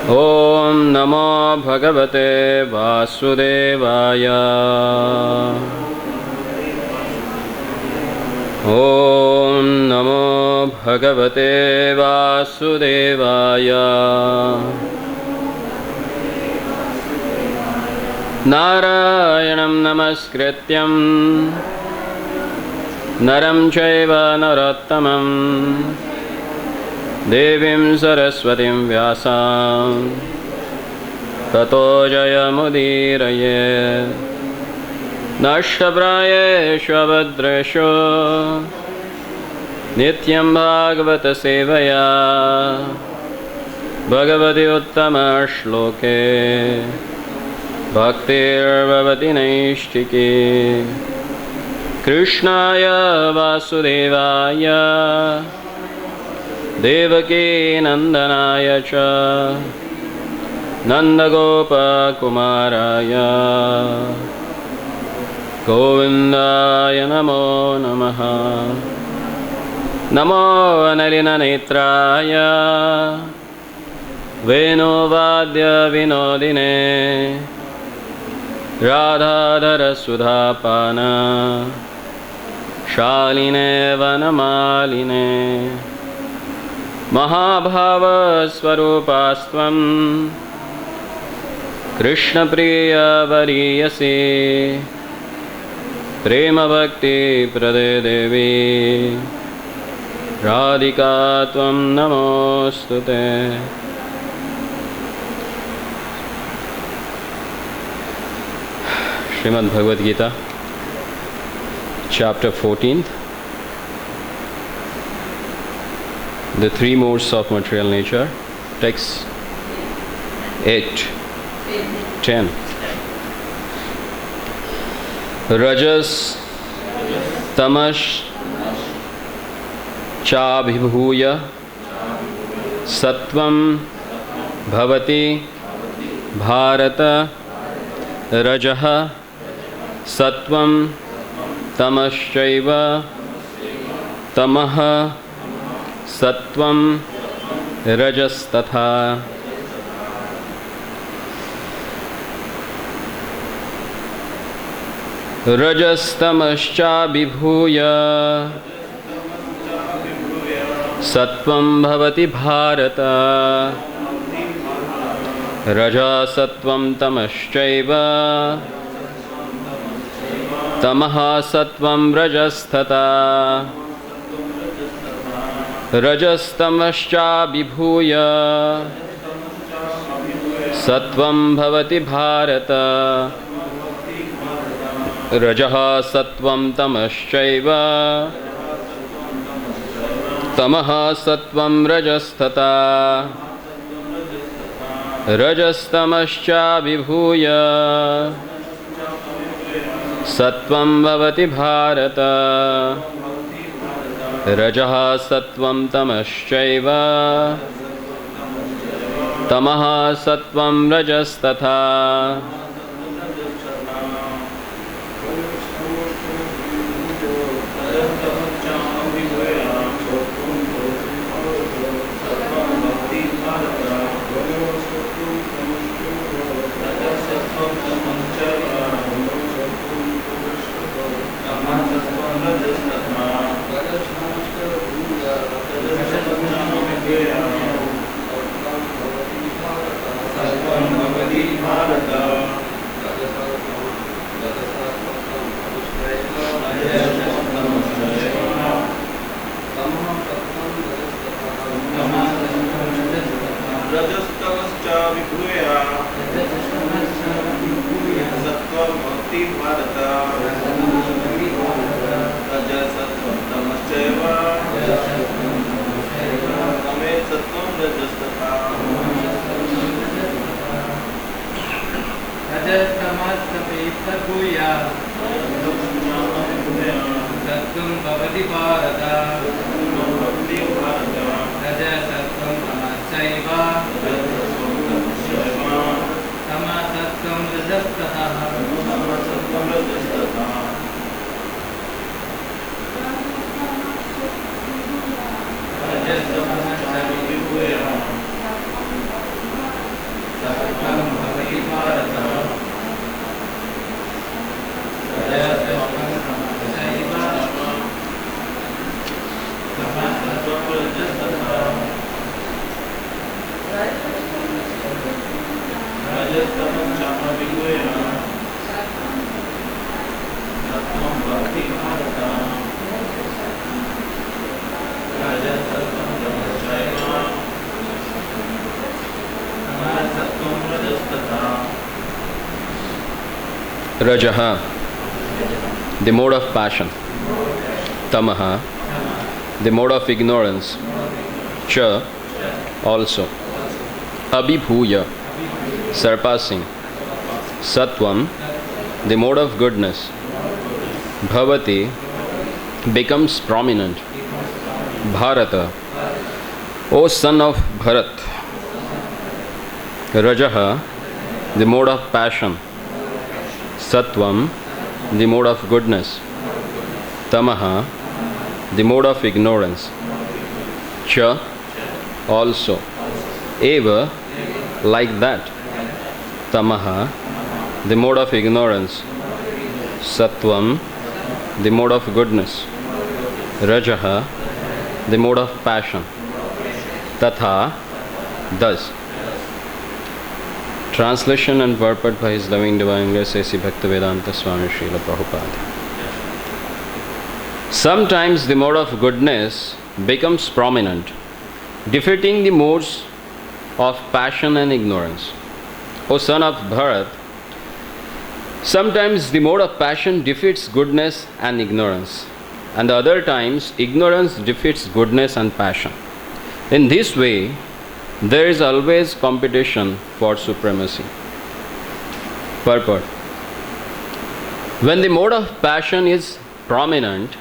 ॐ नमो भगवते वासुदेवाय। ॐ नमो भगवते वासुदेवाय। नारायणं नमस्कृत्यं नरं चैव नरोत्तमं देवीं सरस्वतीं व्यासां ततो जयमुदीरये। नष्टप्रायेषु अभद्रेषु नित्यं भागवत सेवया भगवति उत्तमश्लोके भक्तिर्भवति नैष्ठिकी। कृष्णाय वासुदेवाय देवकी नंदनाय च नन्दगोपकुमाराय गोविन्दाय नमो नमः। नमो नलिननेत्राय वेणुवाद्यविनोदिने राधाधरसुधापान शालिने वनमालिने महाभावस्वरूपास्त्वं कृष्णप्रियवरीयसी प्रेमभक्तिप्रदे देवी राधिका त्वं नमोऽस्तुते। Shrimad Bhagavad Gita chapter 14, the three modes of material nature, text 8, 10. Rajas tamas chabhibhuya sattvam bhavati bharata rajah sattvam तमश्चैव तमः सत्वं रजस्तथा। रजस्तमश्चाभिभूय सत्वं भवति भारत। रजसत्वं तमश्चैव तमः सत्वं रजस्तथा। रजस्तमश्चाभिभूय सत्वं भवति भारत। रजः सत्वं तमश्चैव तमः सत्वं रजस्तथा। रजस्तमश्चाभिभूय सत्वं भवति भारत। रजः सत्वं तमश्चैव तमः सत्वं रजस्तथा। Rajaha, the mode of passion. Tamaha, the mode of ignorance. Cha, also. Abhibhuya, surpassing. Sattvam, the mode of goodness. Bhavati, becomes prominent. Bharata, O son of Bharat. Rajaha, the mode of passion. Sattvam, the mode of goodness. Tamaha, the mode of ignorance. Cha, also. Eva, like that. Tamaha, the mode of ignorance. Sattvam, the mode of goodness. Rajaha, the mode of passion. Tatha, thus. Translation and purport by His Loving Divine Grace A.C. Bhaktivedanta Swami Srila Prabhupada. Sometimes the mode of goodness becomes prominent, defeating the modes of passion and ignorance. O son of Bharat, sometimes the mode of passion defeats goodness and ignorance, and other times ignorance defeats goodness and passion. In this way, there is always competition for supremacy. Purport. When the mode of passion is prominent,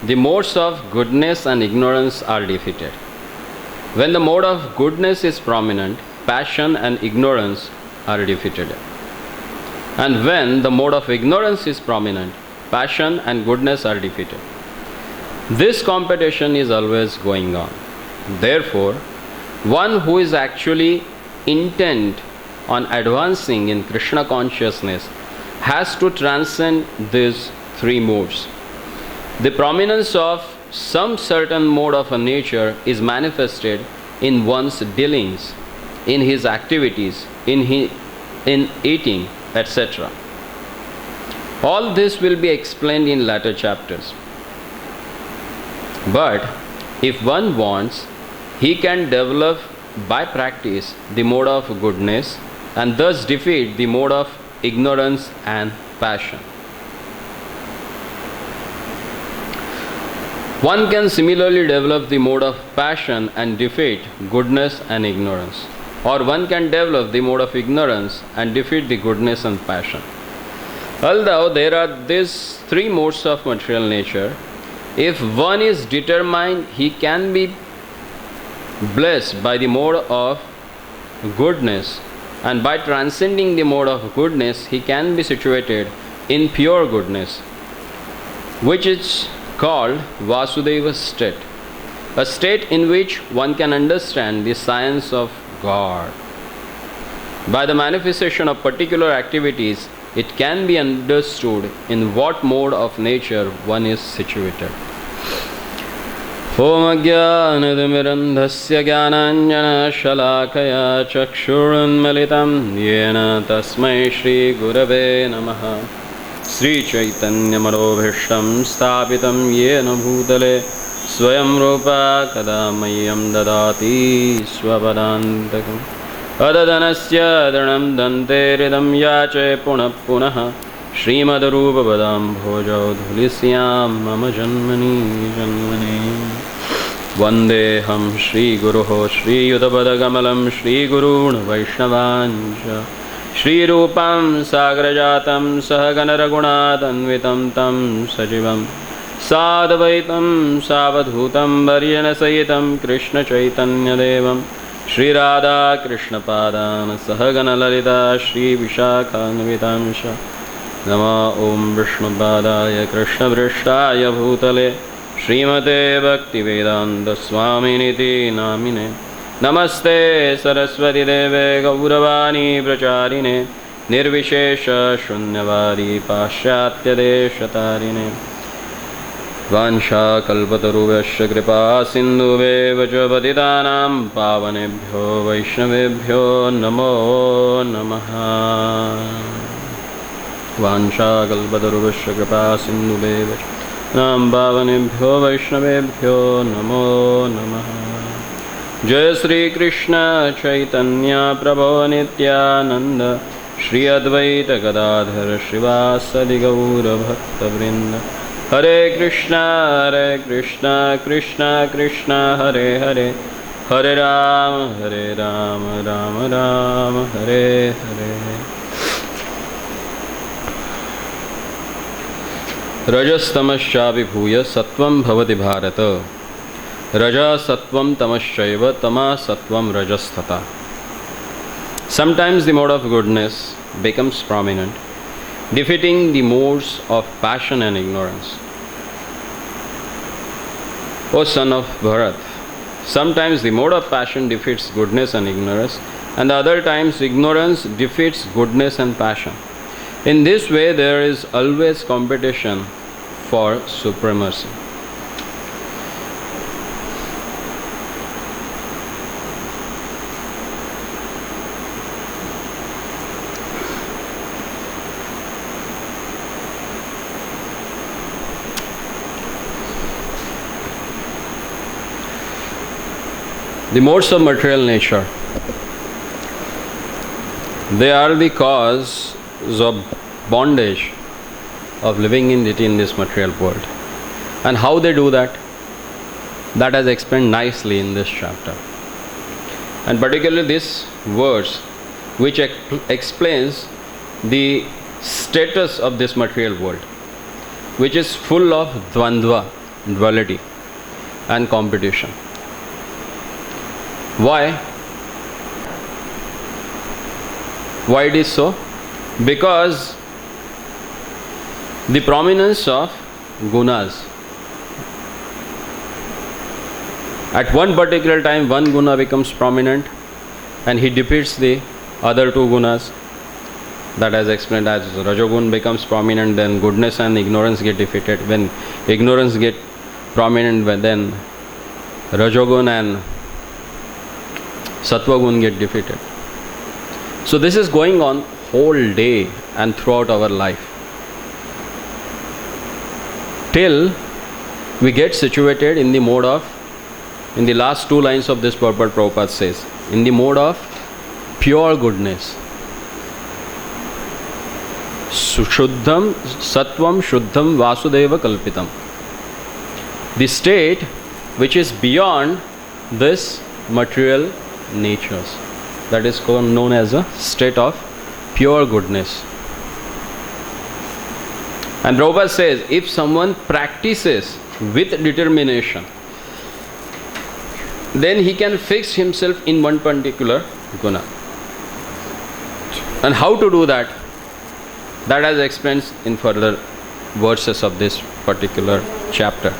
the modes of goodness and ignorance are defeated. When the mode of goodness is prominent, passion and ignorance are defeated. And when the mode of ignorance is prominent, passion and goodness are defeated. This competition is always going on. Therefore, one who is actually intent on advancing in Krishna consciousness has to transcend these three modes. The prominence of some certain mode of a nature is manifested in one's dealings, in his activities, in eating, etc. All this will be explained in later chapters. But if one wants, he can develop by practice the mode of goodness and thus defeat the mode of ignorance and passion. One can similarly develop the mode of passion and defeat goodness and ignorance. Or one can develop the mode of ignorance and defeat the goodness and passion. Although there are these three modes of material nature, if one is determined, he can be blessed by the mode of goodness, and by transcending the mode of goodness, he can be situated in pure goodness, which is called Vasudeva state, a state in which one can understand the science of God. By the manifestation of particular activities, it can be understood in what mode of nature one is situated. Om Ajnanatimirandhasya Jnananjana Shalakaya Chakshurunmilitam Yena Tasmai Shri Gurave Namaha. Sri Chaitanya Manobhishtam Sthapitam Yena Bhutale Swayam Rupa Kadamayam Dadati Swapadantakam Adadanasya Dhanam Dante Ridam Yache Punah Punaha Srimad Rupa Badam Bhojo Dhulisyam Mama Janmani Janmani Vandeham Shri Guruho Shri Yudhabadagamalam Shri Gurun Vaishnavancha Shri Rupam Sagrajatam Sahaganaragunatanvitam Tam Sajivam Sadvaitam Savadhutam Varjanasayitam Krishna Chaitanya Devam Shri Radha Krishna Padan Sahaganalalita Shri Vishakhanvitamsha Nama Om Vishnu Padaya Krishna Vrishthaya Bhutale Srimate Bhaktivedanta Swaminiti Namine Namaste Saraswati Deve Gauravani Pracharine Nirvishesha Shunyavadi Paschatya Deshatarine Vansha Kalpataruvasya Kripa Sindhuve Vajapatitanam Pavanebhyo Vaishnavebhyo Namo Namaha Vansha Kalpataruvasya Kripa Sindhuve Vajapatitanam Pavanebhyo Vaishnavebhyo Namo Namaha Jai Sri Krishna Chaitanya Prabhu Nityananda Shri Advaita Gadadhara Srivasadi Gaura Bhakta Vrinda. Hare Krishna Krishna Krishna Hare Hare, Hare Rama Rama Rama Hare Hare. Rajastamascha vibhuya sattvam bhavati bharata. Raja sattvam tamaschaiva tama sattvam rajastata. Sometimes the mode of goodness becomes prominent, defeating the modes of passion and ignorance. O son of Bharat, sometimes the mode of passion defeats goodness and ignorance, and other times ignorance defeats goodness and passion. In this way, there is always competition for supremacy. The modes of material nature, they are the cause of bondage of living in this material world. And how they do that? That is explained nicely in this chapter. And particularly this verse, which explains the status of this material world, which is full of dvandva, duality, and competition. Why? Why it is so? Because the prominence of gunas. At one particular time, one guna becomes prominent and he defeats the other two gunas. That as explained, as Rajogun becomes prominent, then goodness and ignorance get defeated. When ignorance get prominent, then Rajogun and Sattvagun get defeated. So this is going on whole day and throughout our life, till we get situated in the mode of, in the last two lines of this purport, Prabhupada says, in the mode of pure goodness. Shuddham Sattvam Shuddham Vasudeva Kalpitam. The state which is beyond this material natures, that is known as a state of pure goodness. And Prabhupada says, if someone practices with determination, then he can fix himself in one particular guna. And how to do that? That is explained in further verses of this particular chapter.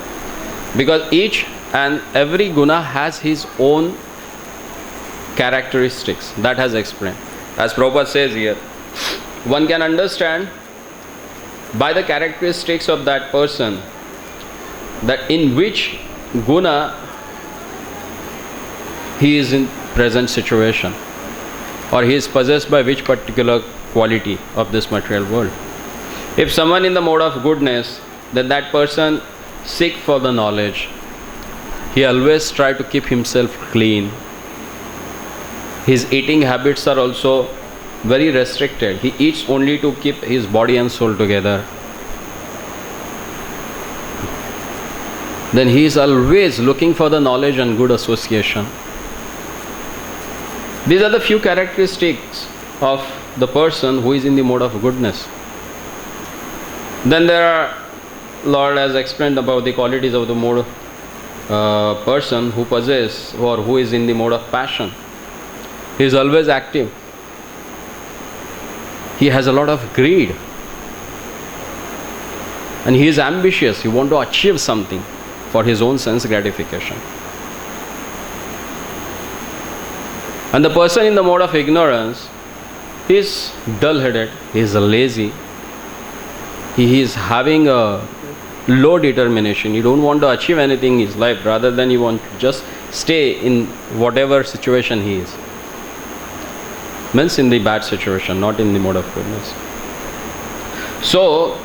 Because each and every guna has his own characteristics. That has explained. As Prabhupada says here, one can understand by the characteristics of that person that in which guna he is in present situation, or he is possessed by which particular quality of this material world. If someone in the mode of goodness, then that person seek for the knowledge. He always try to keep himself clean. His eating habits are also very restricted. He eats only to keep his body and soul together. Then he is always looking for the knowledge and good association. These are the few characteristics of the person who is in the mode of goodness. Then there are, Lord has explained about the qualities of the mode person who possesses or who is in the mode of passion. He is always active. He has a lot of greed. And he is ambitious. He wants to achieve something for his own sense gratification. And the person in the mode of ignorance, he is dull-headed, he is lazy, he is having a low determination. He don't want to achieve anything in his life, rather than he want to just stay in whatever situation he is. Means in the bad situation, not in the mode of goodness. So,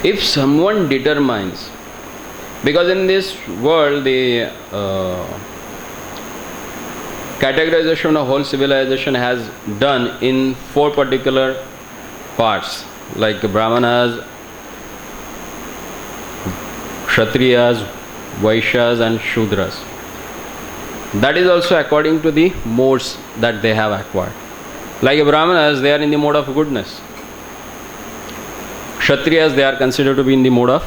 if someone determines, because in this world the categorization of whole civilization has done in 4 particular parts, like Brahmanas, Kshatriyas, Vaishyas and Shudras. That is also according to the modes that they have acquired. Like Brahmanas, they are in the mode of goodness. Kshatriyas, they are considered to be in the mode of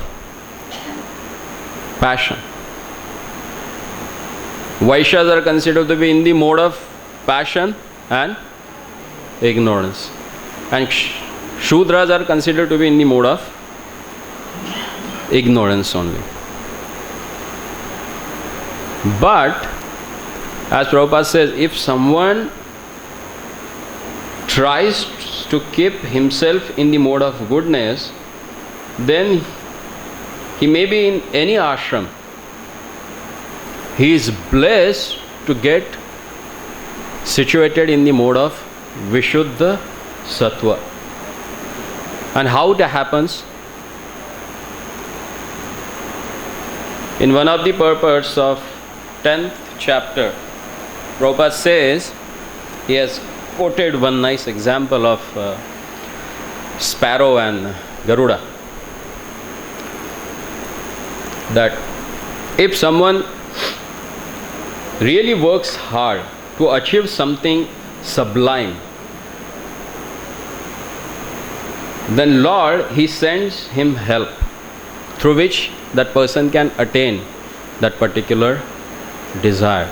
passion. Vaishyas are considered to be in the mode of passion and ignorance. And Shudras are considered to be in the mode of ignorance only. But, as Prabhupada says, if someone tries to keep himself in the mode of goodness, then he may be in any ashram. He is blessed to get situated in the mode of Vishuddha Sattva. And how that happens? In one of the purports of 10th chapter, Prabhupada says, he has quoted one nice example of sparrow and Garuda. That if someone really works hard to achieve something sublime, then Lord, He sends him help through which that person can attain that particular desire.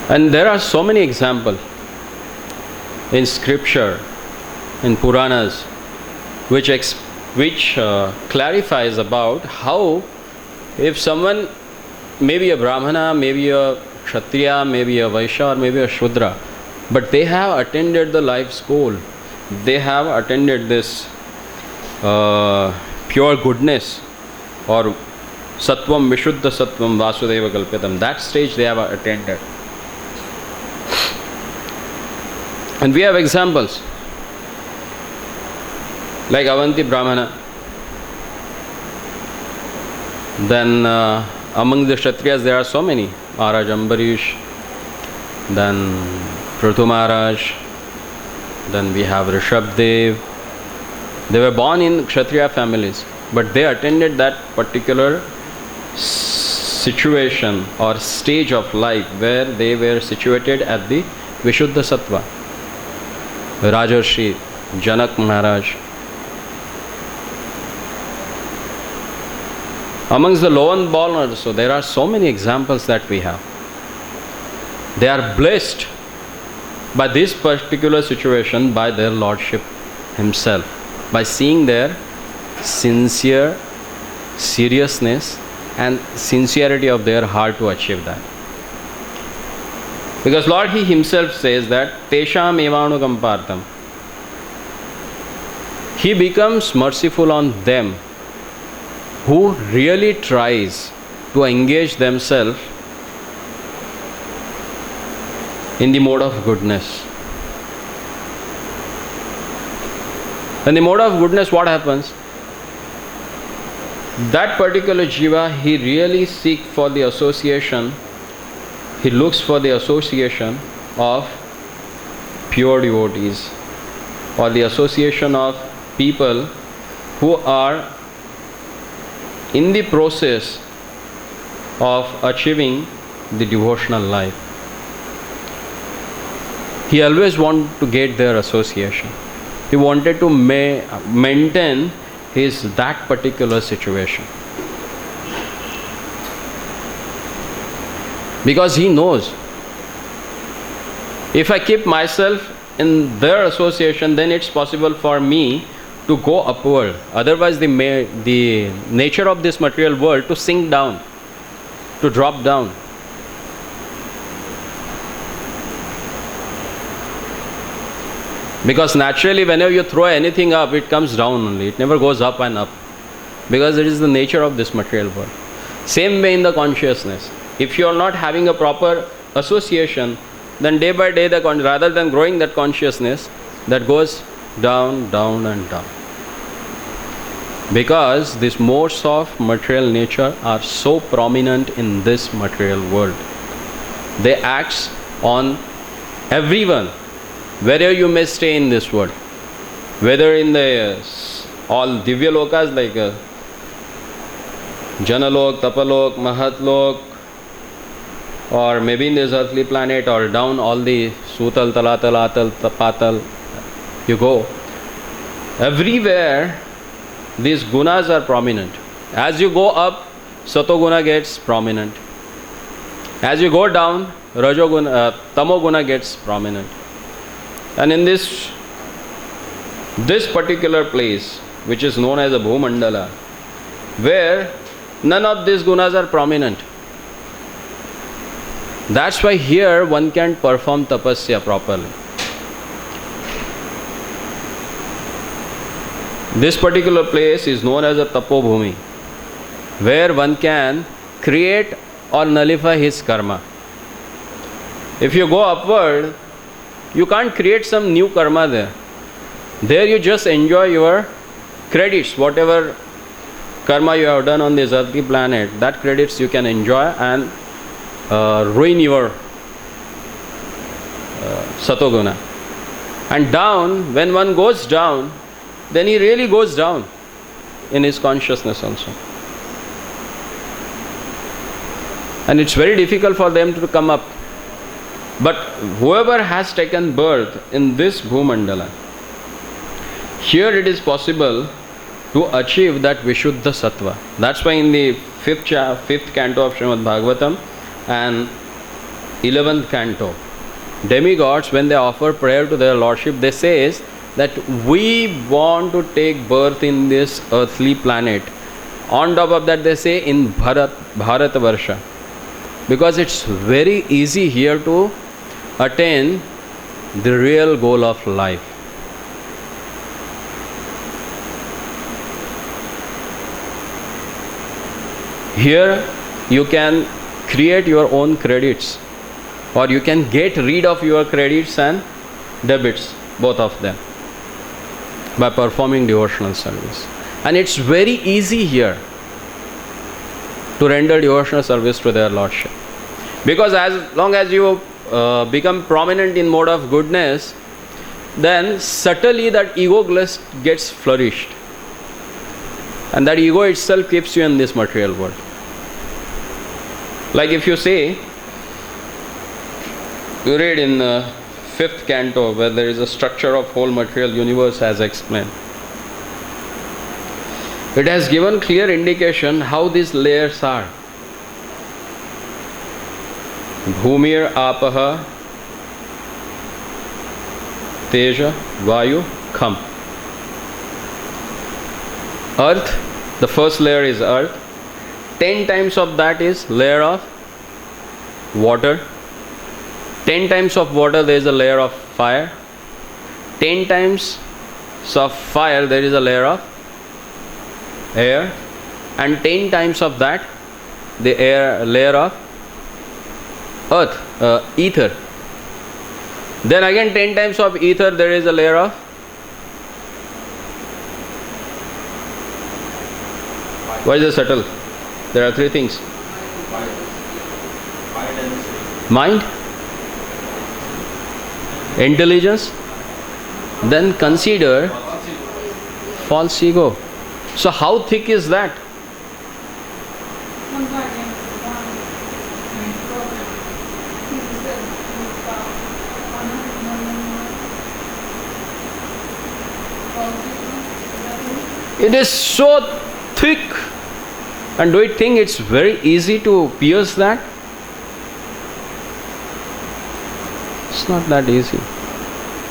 And there are so many examples in scripture, in Puranas, which clarifies about how if someone, maybe a Brahmana, maybe a Kshatriya, maybe a Vaishya, or maybe a Shudra, but they have attended the life's goal, they have attended this pure goodness, or Sattvam, Vishuddha Sattvam, Vasudeva Kalpitam, that stage they have attended. And we have examples like Avanti Brahmana. Then among the Kshatriyas there are so many. Maharaj Ambarish, then Prithu Maharaj, then we have Rishabdev. They were born in Kshatriya families, but they attended that particular situation or stage of life where they were situated at the Vishuddha Sattva. Rajarshi, Janak Maharaj. Amongst the low and born also, there are so many examples that we have. They are blessed by this particular situation by their Lordship Himself, by seeing their sincere seriousness and sincerity of their heart to achieve that. Because Lord He Himself says that Tesham evanukampartam. He becomes merciful on them who really tries to engage themselves in the mode of goodness. In the mode of goodness, what happens? That particular jiva, he really seeks for the association, he looks for the association of pure devotees, or the association of people who are in the process of achieving the devotional life. He always wanted to get their association. He wanted to maintain that particular situation. Because he knows, if I keep myself in their association, then it's possible for me to go upward. Otherwise, the nature of this material world to sink down, to drop down. Because naturally, whenever you throw anything up, it comes down only. It never goes up and up. Because it is the nature of this material world. Same way in the consciousness. If you are not having a proper association, then day by day, rather than growing that consciousness, that goes down, down and down. Because these modes of material nature are so prominent in this material world. They act on everyone, whether you may stay in this world, whether in the all Divya Lokas like Janalok, Tapalok, Mahatlok, or maybe in this earthly planet, or down all the Sutal, Talatal, Atal, Tapatal, you go. Everywhere these gunas are prominent. As you go up, Satoguna gets prominent. As you go down, Rajoguna, Tamoguna gets prominent. And in this particular place, which is known as a Bhumandala, where none of these gunas are prominent. That's why here one can perform tapasya properly. This particular place is known as a Tapobhumi, where one can create or nullify his karma. If you go upward, you can't create some new karma there. There you just enjoy your credits, whatever karma you have done on this earthly planet, that credits you can enjoy and ruin your Satoguna. And down, when one goes down, then he really goes down in his consciousness also. And it's very difficult for them to come up. But whoever has taken birth in this Bhumandala, here it is possible to achieve that Vishuddha Sattva. That's why in the fifth canto of Srimad Bhagavatam and 11th canto, demigods, when they offer prayer to their lordship, they say that we want to take birth in this earthly planet. On top of that, they say in Bharatavarsha, because it's very easy here to attain the real goal of life. Here you can create your own credits, or you can get rid of your credits and debits, both of them, by performing devotional service. And it's very easy here to render devotional service to their lordship, because as long as you become prominent in mode of goodness, then subtly that ego gets flourished, and that ego itself keeps you in this material world. Like if you say, you read in the 5th canto, where there is a structure of whole material universe as explained. It has given clear indication how these layers are. Bhumir apaha teja vayu kham. Earth, the first layer is earth. 10 times of that is layer of water. 10 times of water there is a layer of fire. 10 times of fire there is a layer of air. And 10 times of that the layer of earth, ether. Then again 10 times of ether there is a layer of what is the subtle? There are 3 things. Mind, intelligence, then consider false ego. So how thick is that? It is so thick. And do you think it's very easy to pierce that? It's not that easy.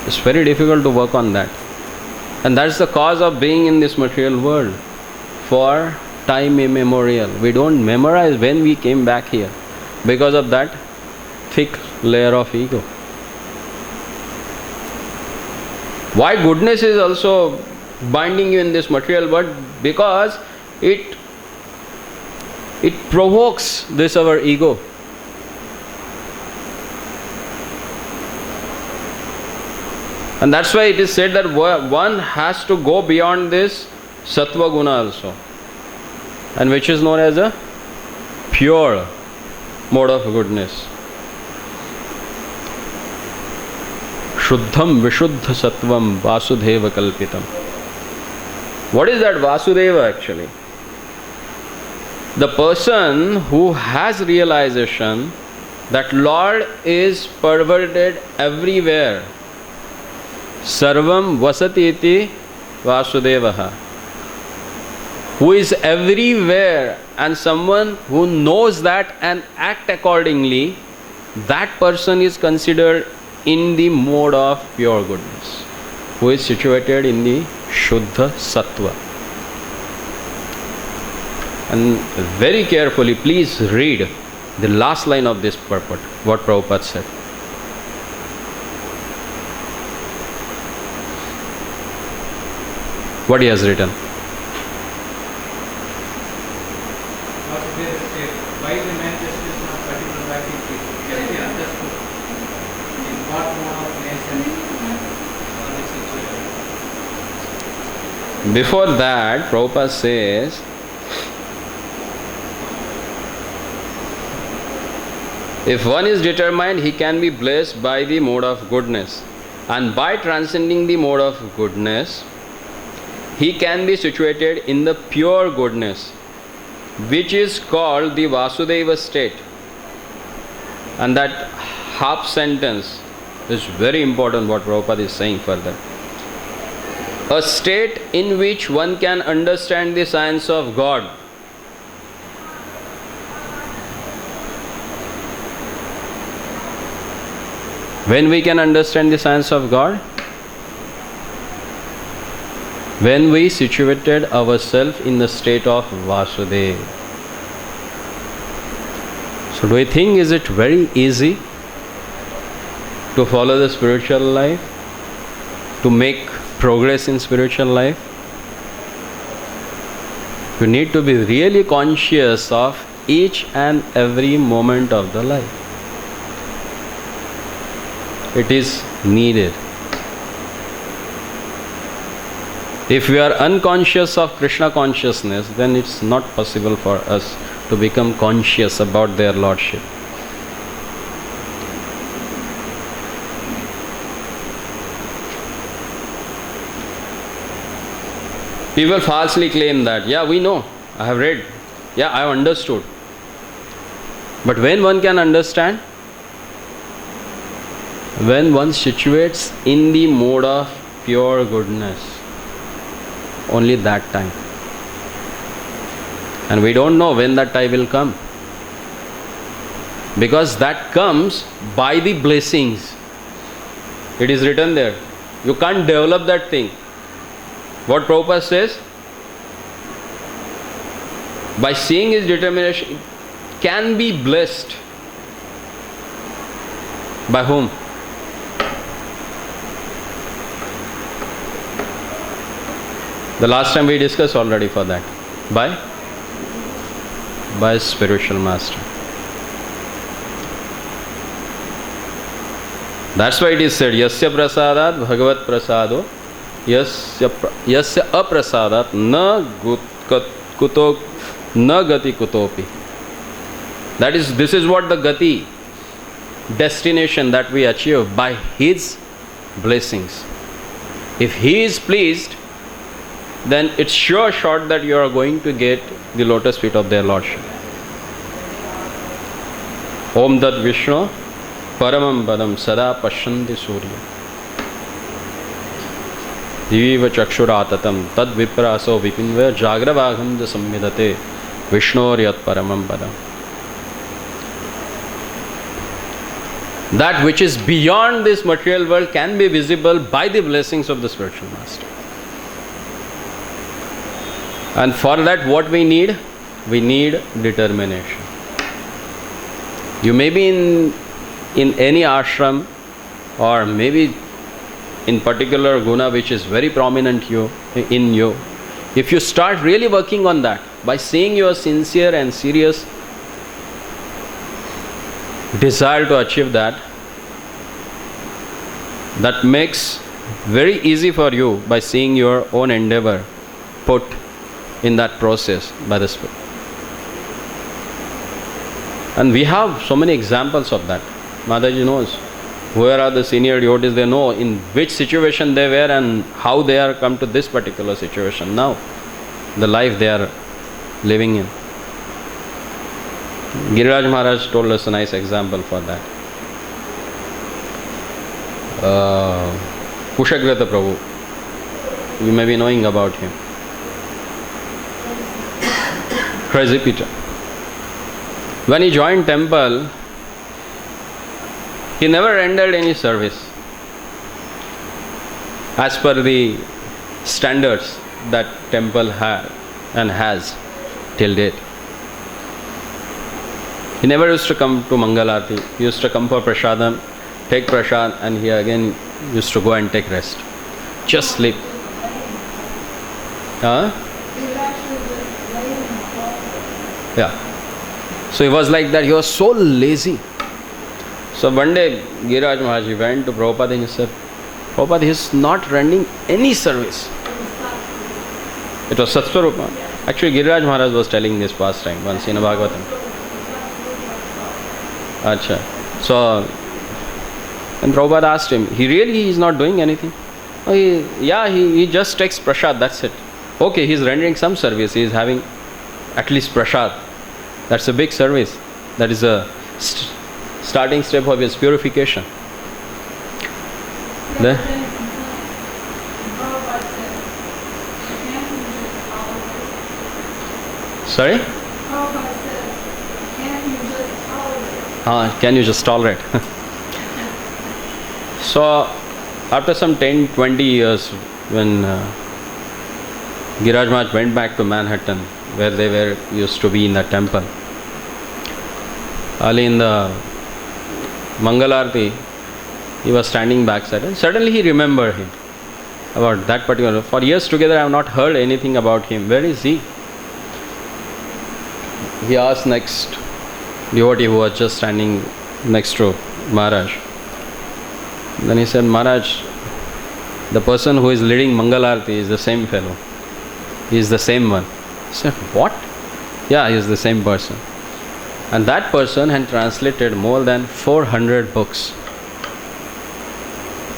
It's very difficult to work on that. And that's the cause of being in this material world for time immemorial. We don't memorize when we came back here because of that thick layer of ego. Why goodness is also binding you in this material world? Because it provokes this our ego. And that's why it is said that one has to go beyond this Sattva guna also, and which is known as a pure mode of goodness. Shuddham Vishuddha Sattvam Vasudeva Kalpitam. What is that Vasudeva actually? The person who has realization that Lord is pervaded everywhere. Sarvam Vasatiti Vasudevaha. Who is everywhere, and someone who knows that and act accordingly, that person is considered in the mode of pure goodness, who is situated in the Shuddha Sattva. And very carefully, please read the last line of this purport, what Prabhupada said. What he has written. Why the manifestation of particular faculty can be understood in what mode of nation or the situation? Before that, Prabhupada says, if one is determined, he can be blessed by the mode of goodness, and by transcending the mode of goodness, he can be situated in the pure goodness, which is called the Vasudeva state. And that half sentence is very important, what Prabhupada is saying further. A state in which one can understand the science of God. When we can understand the science of God? When we situated ourselves in the state of Vasudeva. So do you think is it very easy to follow the spiritual life, to make progress in spiritual life? You need to be really conscious of each and every moment of the life. It is needed. If we are unconscious of Krishna consciousness, then it's not possible for us to become conscious about their Lordship. People falsely claim that, yeah, we know, I have read, yeah, I have understood. But when one can understand? When one situates in the mode of pure goodness. Only that time. And we don't know when that time will come. Because that comes by the blessings. It is written there. You can't develop that thing. What Prabhupada says? By seeing his determination, it can be blessed. By whom? The last time we discussed already for that. By spiritual master. That's why it is said, Yasya prasadat bhagavat prasado, Yasya aprasadat na gati kutopi. This is what the gati, destination that we achieve by his blessings. If he is pleased, then it's sure shot that you are going to get the lotus feet of their Lordship. Om Tat Vishnu Paramam Padam Sada Pashyanti Surya Diviva Chakshuratatam Tad Vipraso Vipinva Jagravagam Samvidate Vishnoryat Paramam Padam. That which is beyond this material world can be visible by the blessings of the spiritual master. And for that, what we need? We need determination. You may be in any ashram, or maybe in particular guna which is very prominent in you. If you start really working on that, by saying your sincere and serious desire to achieve that, that makes very easy for you by seeing your own endeavor put in that process by the Spirit. And we have so many examples of that. Mataji knows. Where are the senior devotees? They know in which situation they were and how they are come to this particular situation now. The life they are living in. Giriraj Maharaj told us a nice example for that. Kushagrata Prabhu. You may be knowing about him. Crazy Peter. When he joined temple, he never rendered any service as per the standards that temple had and has till date. He never used to come to Mangalarti. He used to come for prasadam, take prasad, and he again used to go and take rest. Just sleep. Yeah. So he was like that. He was so lazy. So one day, Giriraj Maharaj went to Prabhupada and he said, Prabhupada, he is not rendering any service. It was Satsvarupa. Actually, Giriraj Maharaj was telling this past time once in a Bhagavatam. Acha. So, and Prabhupada asked him, he really is not doing anything? Oh, he just takes prasad, that's it. Okay, he is rendering some service. He is having at least prasad. That's a big service. That is a starting step of his purification. Sorry? Can you just tolerate? So, after some 10-20 years, when Giriraj Maharaj went back to Manhattan, where they were used to be in the temple, early in the Mangalarti, he was standing backside, and suddenly he remembered him about that particular. For years together, I have not heard anything about him. Where is he? He asked next devotee who was just standing next to Maharaj. Then he said, Maharaj, the person who is leading Mangalarti is the same fellow. He is the same one. He said, what? Yeah, he is the same person. And that person had translated more than 400 books.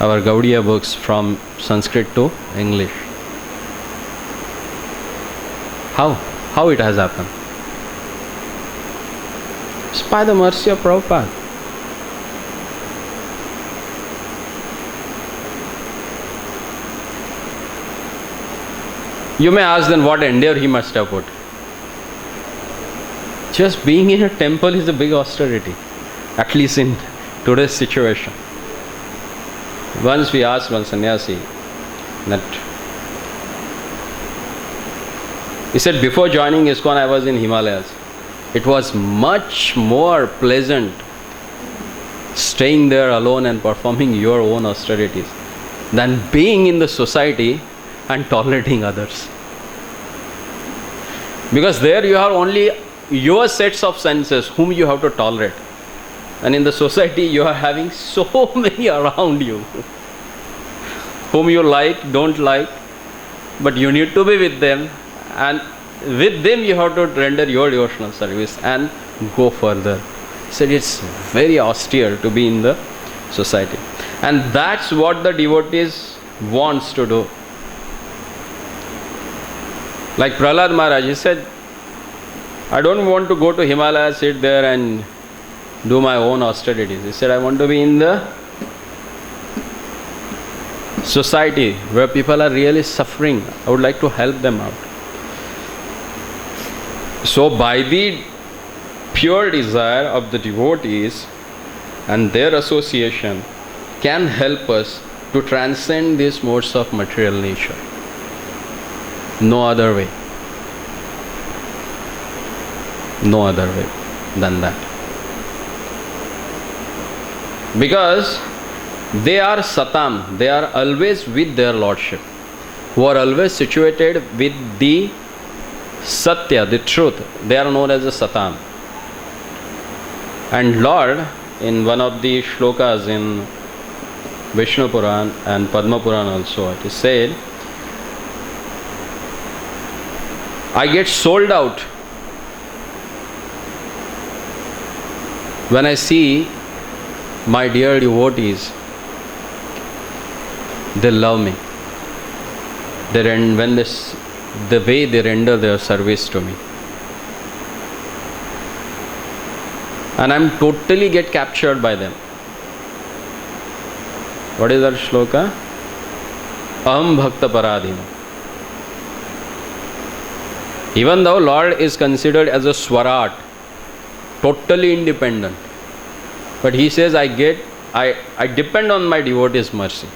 Our Gaudiya books from Sanskrit to English. How it has happened? It's by the mercy of Prabhupada. You may ask then what endeavor he must have put. Just being in a temple is a big austerity, at least in today's situation. Once we asked one sannyasi that, he said, before joining ISKCON I was in Himalayas. It was much more pleasant staying there alone and performing your own austerities than being in the society and tolerating others. Because there you have only your sets of senses whom you have to tolerate. And in the society you are having so many around you whom you like, don't like, but you need to be with them, and with them you have to render your devotional service and go further. He said it's very austere to be in the society. And that's what the devotees wants to do. Like Prahlad Maharaj, he said, I don't want to go to Himalayas, sit there and do my own austerities. He said, I want to be in the society where people are really suffering. I would like to help them out. So by the pure desire of the devotees and their association can help us to transcend these modes of material nature. No other way. No other way than that. Because they are satam, they are always with their lordship, who are always situated with the satya, the truth. They are known as the satam. And Lord, in one of the shlokas in Vishnu Puran and Padma Puran also, it is said, I get sold out when I see my dear devotees. They love me. The way they render their service to me. And I'm totally get captured by them. What is that shloka? Aham Bhakta Paradhina. Even though Lord is considered as a Swarat, totally independent, but he says, I depend on my devotees' mercy.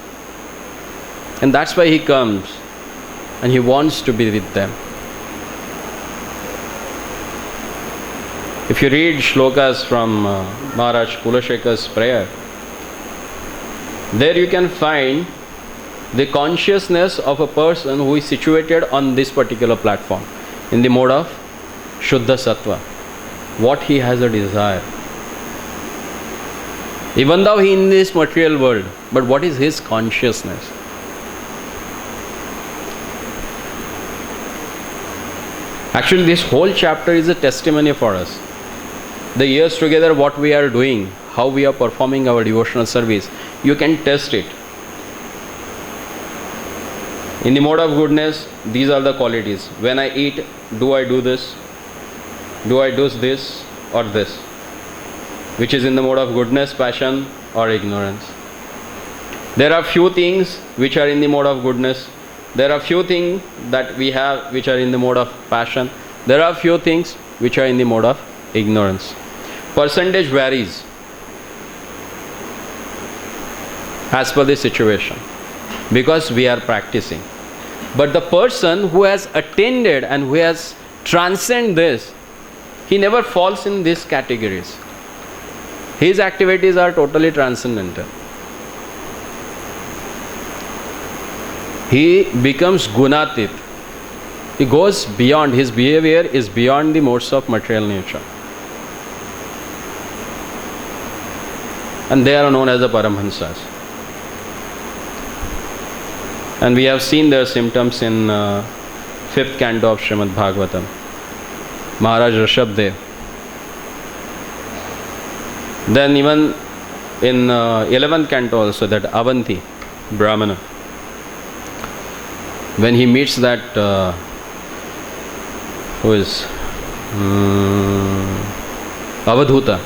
And that's why he comes and he wants to be with them. If you read shlokas from Maharaj Kulashekhar's prayer, there you can find the consciousness of a person who is situated on this particular platform in the mode of Shuddha Sattva, what he has a desire. Even though he is in this material world, but what is his consciousness? Actually, this whole chapter is a testimony for us. The years together, what we are doing, how we are performing our devotional service, you can test it. In the mode of goodness, these are the qualities. When I eat, do I do this? Do I do this or this? Which is in the mode of goodness, passion or ignorance. There are few things which are in the mode of goodness. There are few things that we have which are in the mode of passion. There are few things which are in the mode of ignorance. Percentage varies as per the situation, because we are practicing. But the person who has attained and who has transcended this, he never falls in these categories. His activities are totally transcendental. He becomes gunatit. He goes beyond, his behavior is beyond the modes of material nature. And they are known as the Paramhansas. And we have seen their symptoms in 5th canto of Srimad Bhagavatam. Maharaj Rishabdev. Then even in 11th canto also, that Avanti Brahmana, when he meets that who is Avadhuta,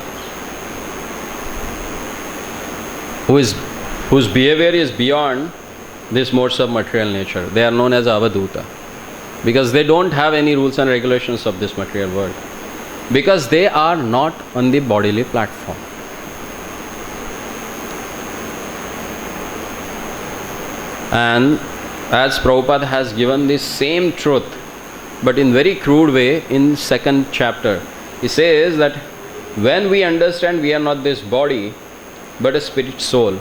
whose behavior is beyond these modes of material nature. They are known as Avadhuta because they don't have any rules and regulations of this material world, because they are not on the bodily platform. And as Prabhupada has given the same truth, but in very crude way in 2nd chapter, he says that when we understand we are not this body but a spirit soul,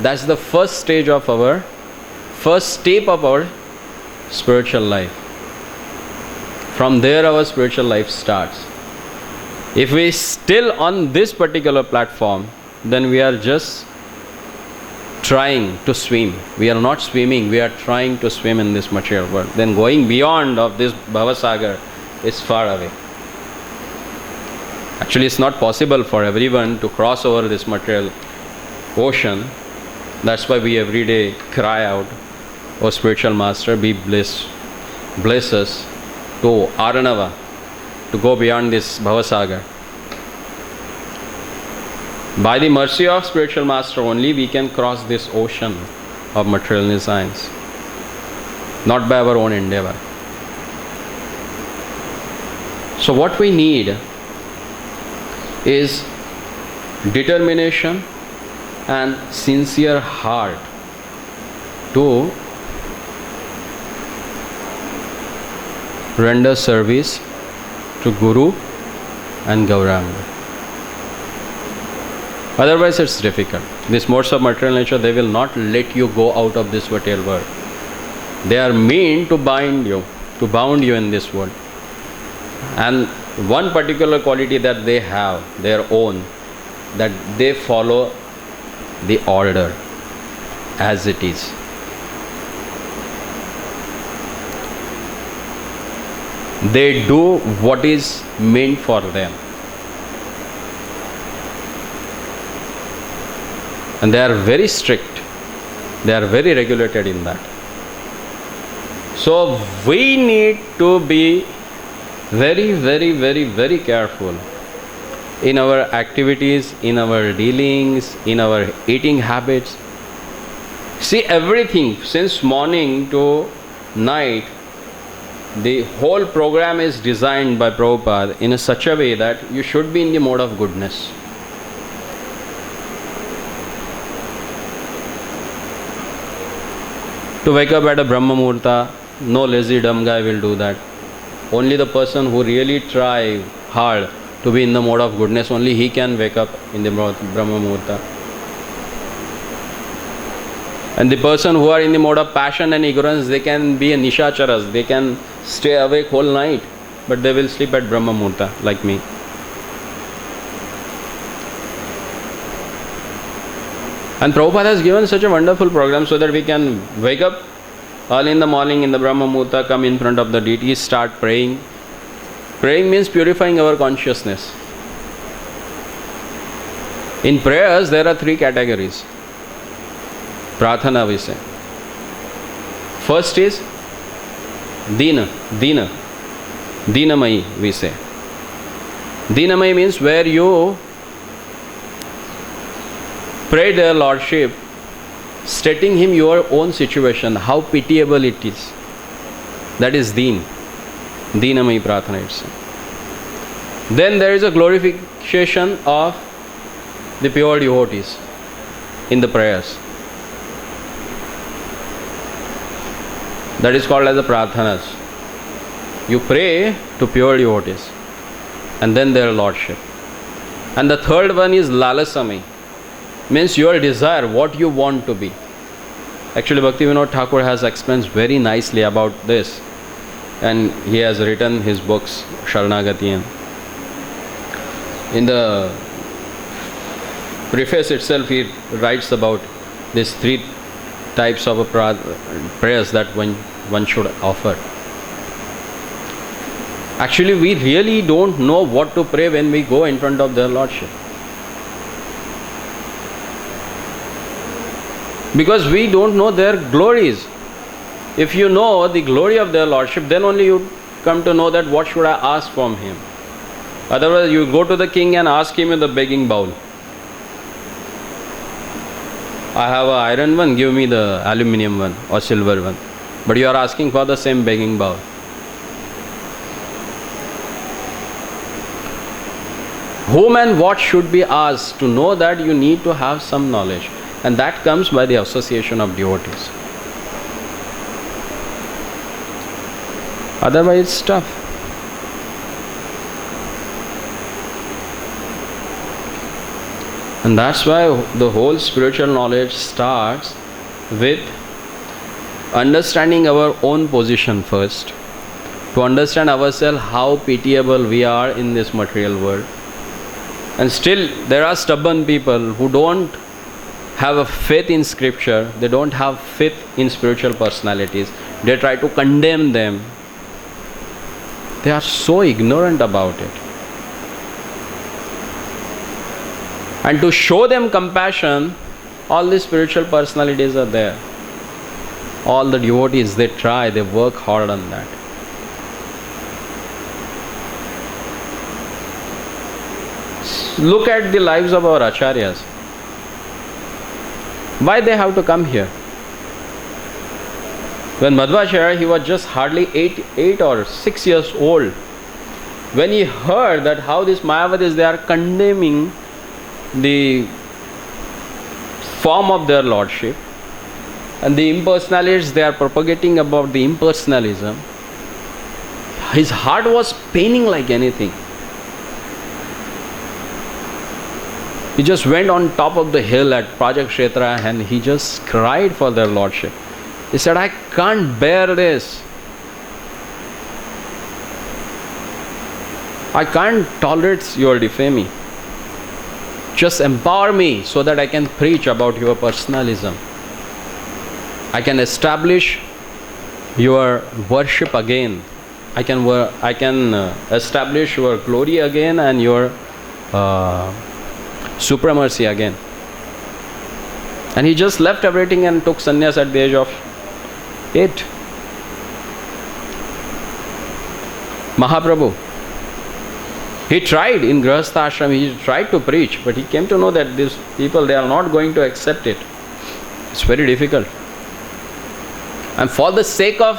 that's the first step of our spiritual life. From there our spiritual life starts. If we still on this particular platform, then we are just trying to swim. We are not swimming, we are trying to swim in this material world. Then going beyond of this Bhavasagar is far away. Actually, it's not possible for everyone to cross over this material ocean. That's why we every day cry out, "O spiritual master, be bless us to Aranava, to go beyond this Bhavasagar." By the mercy of spiritual master only we can cross this ocean of material science, not by our own endeavor. So what we need is determination and sincere heart to render service to Guru and Gauranga. Otherwise it's difficult. These modes of material nature, they will not let you go out of this material world. They are meant to bound you in this world. And one particular quality that they have, their own, that they follow the order as it is. They do what is meant for them. And they are very strict. They are very regulated in that. So we need to be very, very, very, very careful in our activities, in our dealings, in our eating habits. See, everything since morning to night, the whole program is designed by Prabhupada in such a way that you should be in the mode of goodness. To wake up at a Brahma Muhurta, no lazy dumb guy will do that. Only the person who really try hard to be in the mode of goodness, only he can wake up in the Brahma Muhurta. And the person who are in the mode of passion and ignorance, they can be a nishacharas, they can stay awake whole night, but they will sleep at Brahma Muhurta, like me. And Prabhupada has given such a wonderful program so that we can wake up early in the morning in the Brahma Muhurta, come in front of the deity, start praying. Praying means purifying our consciousness. In prayers, there are three categories. Prathana we say. First is Dinamayi we say. Dinamayi means where you pray their Lordship, stating him your own situation, how pitiable it is. That is Dinamayi Prathana itself. Then there is a glorification of the pure devotees in the prayers. That is called as the Prathanas. You pray to pure devotees and then their Lordship. And the third one is Lalasami. Means your desire, what you want to be. Actually, Bhaktivinoda Thakur has explained very nicely about this, and he has written his books, Sharanagati. In the preface itself, he writes about these three types of prayers that one should offer. Actually, we really don't know what to pray when we go in front of their Lordship. Because we don't know their glories. If you know the glory of their Lordship, then only you come to know that what should I ask from him. Otherwise, you go to the king and ask him in the begging bowl. I have an iron one, give me the aluminium one or silver one. But you are asking for the same begging bowl. Whom and what should be asked? To know that you need to have some knowledge. And that comes by the association of devotees. Otherwise it's tough. And that's why the whole spiritual knowledge starts with understanding our own position first. To understand ourselves how pitiable we are in this material world. And still there are stubborn people who don't have a faith in scripture, they don't have faith in spiritual personalities, they try to condemn them. They are so ignorant about it. And to show them compassion, all the spiritual personalities are there. All the devotees, they try, they work hard on that. Look at the lives of our acharyas. Why they have to come here? When Madhvacharya, he was just hardly 8 or 6 years old. When he heard that how these Mayavadis, they are condemning the form of their Lordship and the impersonalities, they are propagating about the impersonalism, his heart was paining like anything. He just went on top of the hill at Prajakshetra and he just cried for their Lordship. He said, I can't bear this. I can't tolerate your defaming. Just empower me so that I can preach about your personalism. I can establish your worship again I can establish your glory again and your supremacy again. And he just left everything and took sannyas at the age of 8. Mahaprabhu, he tried in Grihastha ashram, he tried to preach, but he came to know that these people, they are not going to accept it. It's very difficult. And for the sake of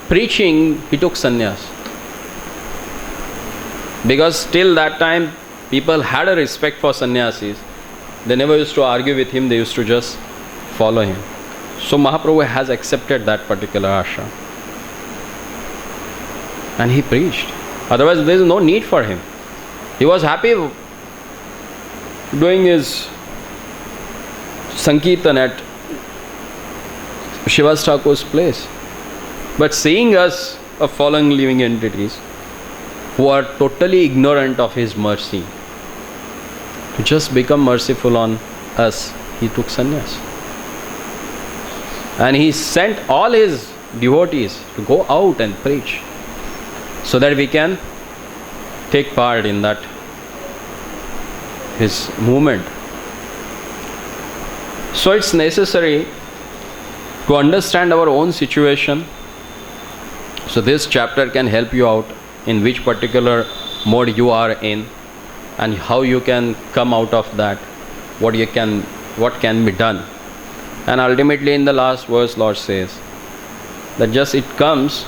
preaching, he took sannyas. Because till that time, people had a respect for sannyasis. They never used to argue with him, they used to just follow him. So Mahaprabhu has accepted that particular ashram. And he preached. Otherwise, there is no need for him. He was happy doing his Sankirtan at Shivas Thakur's place. But seeing us, a fallen living entities, who are totally ignorant of his mercy, to just become merciful on us, he took sannyas. And he sent all his devotees to go out and preach, so that we can take part in that his movement. So it's necessary to understand our own situation. So this chapter can help you out in which particular mode you are in and how you can come out of that, what can be done. And ultimately in the last verse Lord says that just it comes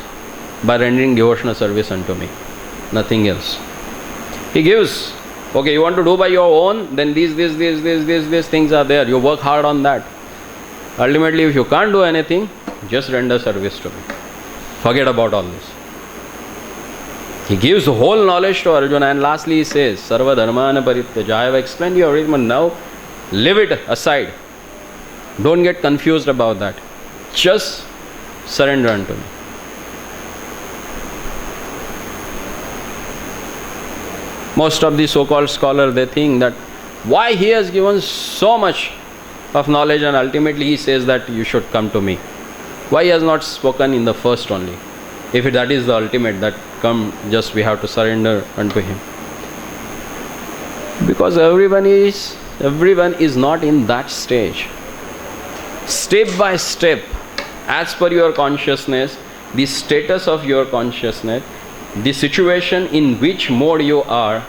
by rendering devotional service unto me, nothing else. He gives, okay, you want to do by your own, then these things are there, you work hard on that. Ultimately, if you can't do anything, just render service to me. Forget about all this. He gives the whole knowledge to Arjuna, and lastly he says, Sarva dharmana parityaja. I have explained you everything, but now leave it aside. Don't get confused about that. Just surrender unto me. Most of the so-called scholars, they think that why he has given so much of knowledge and ultimately he says that you should come to me. Why he has not spoken in the first only? If that is the ultimate, that come, just we have to surrender unto him. Because everyone is not in that stage. Step by step, as per your consciousness, the status of your consciousness, the situation in which mode you are,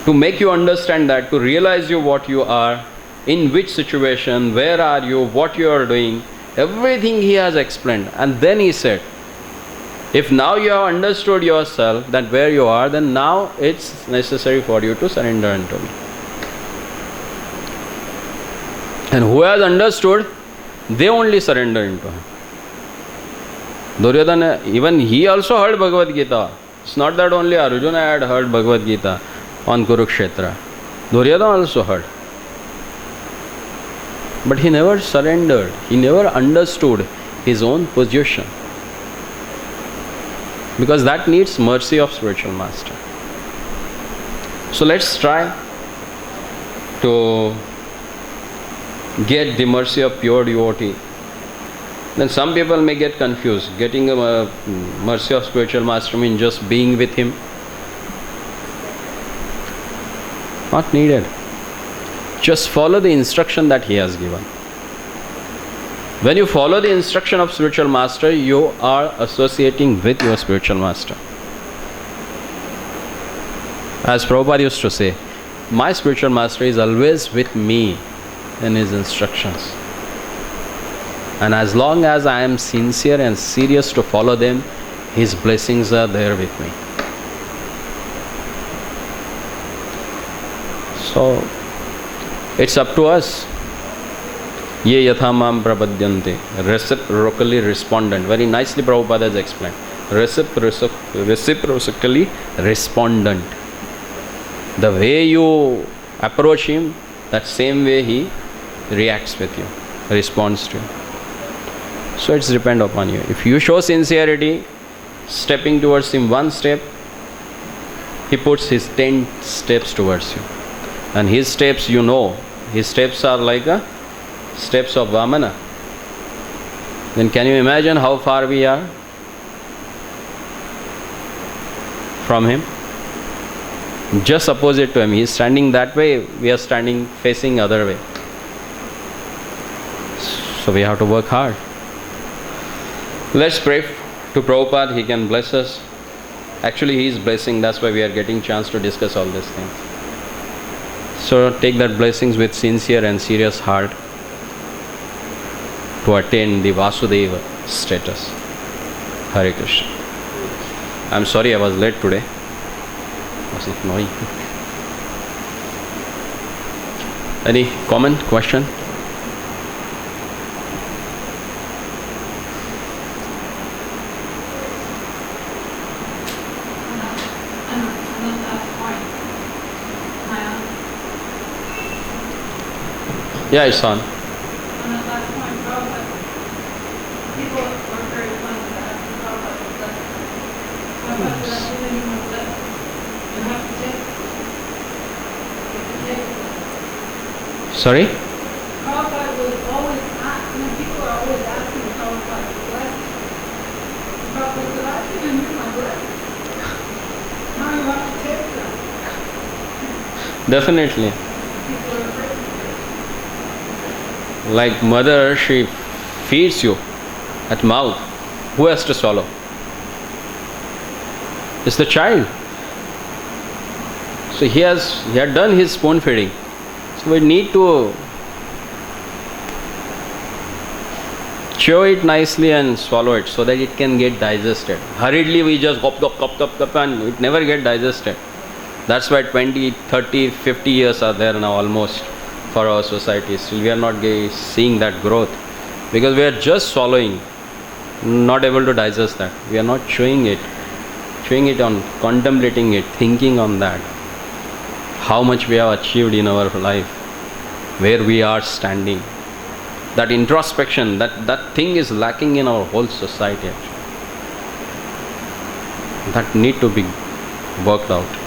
to make you understand that, to realize you what you are, in which situation, where are you, what you are doing, everything he has explained. And then he said, if now you have understood yourself, that where you are, then now it's necessary for you to surrender unto me. And who has understood, they only surrender into him. Duryodhana, even he also heard Bhagavad Gita. It's not that only Arjuna had heard Bhagavad Gita on Kurukshetra. Duryodhana also heard. But he never surrendered. He never understood his own position. Because that needs mercy of spiritual master. So let's try to get the mercy of pure devotee. Then some people may get confused. Getting a mercy of spiritual master means just being with him. Not needed. Just follow the instruction that he has given. When you follow the instruction of spiritual master, you are associating with your spiritual master. As Prabhupada used to say, my spiritual master is always with me in his instructions. And as long as I am sincere and serious to follow them, his blessings are there with me. So, it's up to us. Ye yatha mam prapadyante. Reciprocally respondent. Very nicely Prabhupada has explained. Reciprocally respondent. The way you approach him, that same way he reacts with you, responds to you. So it's depend upon you. If you show sincerity, stepping towards him one step, he puts his 10 steps towards you. And his steps, you know, his steps are like a steps of Vamana. Then can you imagine how far we are? from him, just opposite to him. He is standing that way, we are standing facing other way. So we have to work hard. Let's pray to Prabhupada, he can bless us. Actually, he is blessing, that's why we are getting chance to discuss all these things. So take that blessings with sincere and serious heart to attain the Vasudeva status. Hare Krishna. I'm sorry I was late today. Was it annoying? Any comment, question? Yeah, it's on. On that last point, Prabhupada, people were very fond of that. Prabhupada was blessed. Prabhupada said that even you were blessed, you have to take it. You have to take it. Sorry? Prabhupada was always asking, people are always asking Prabhupada to bless them. Prabhupada said, I've given you my blessing. Now you have to take them. Definitely. People are afraid. Like mother, she feeds you at mouth. Who has to swallow? It's the child. So he had done his spoon feeding. So we need to chew it nicely and swallow it so that it can get digested. Hurriedly we just gop gop gop gop gop and it never get digested. That's why 20, 30, 50 years are there now almost for our society. Still we are not seeing that growth because we are just swallowing, not able to digest that. We are not chewing it on, contemplating it, thinking on that. How much we have achieved in our life, where we are standing. That introspection, that thing is lacking in our whole society actually. That need to be worked out.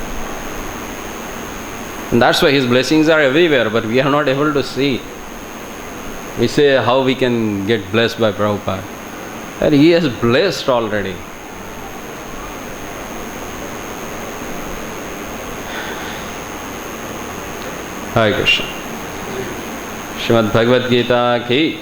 And that's why his blessings are everywhere, but we are not able to see. We say how we can get blessed by Prabhupada. And he has blessed already. Hare Krishna. Srimad Bhagavad Gita ki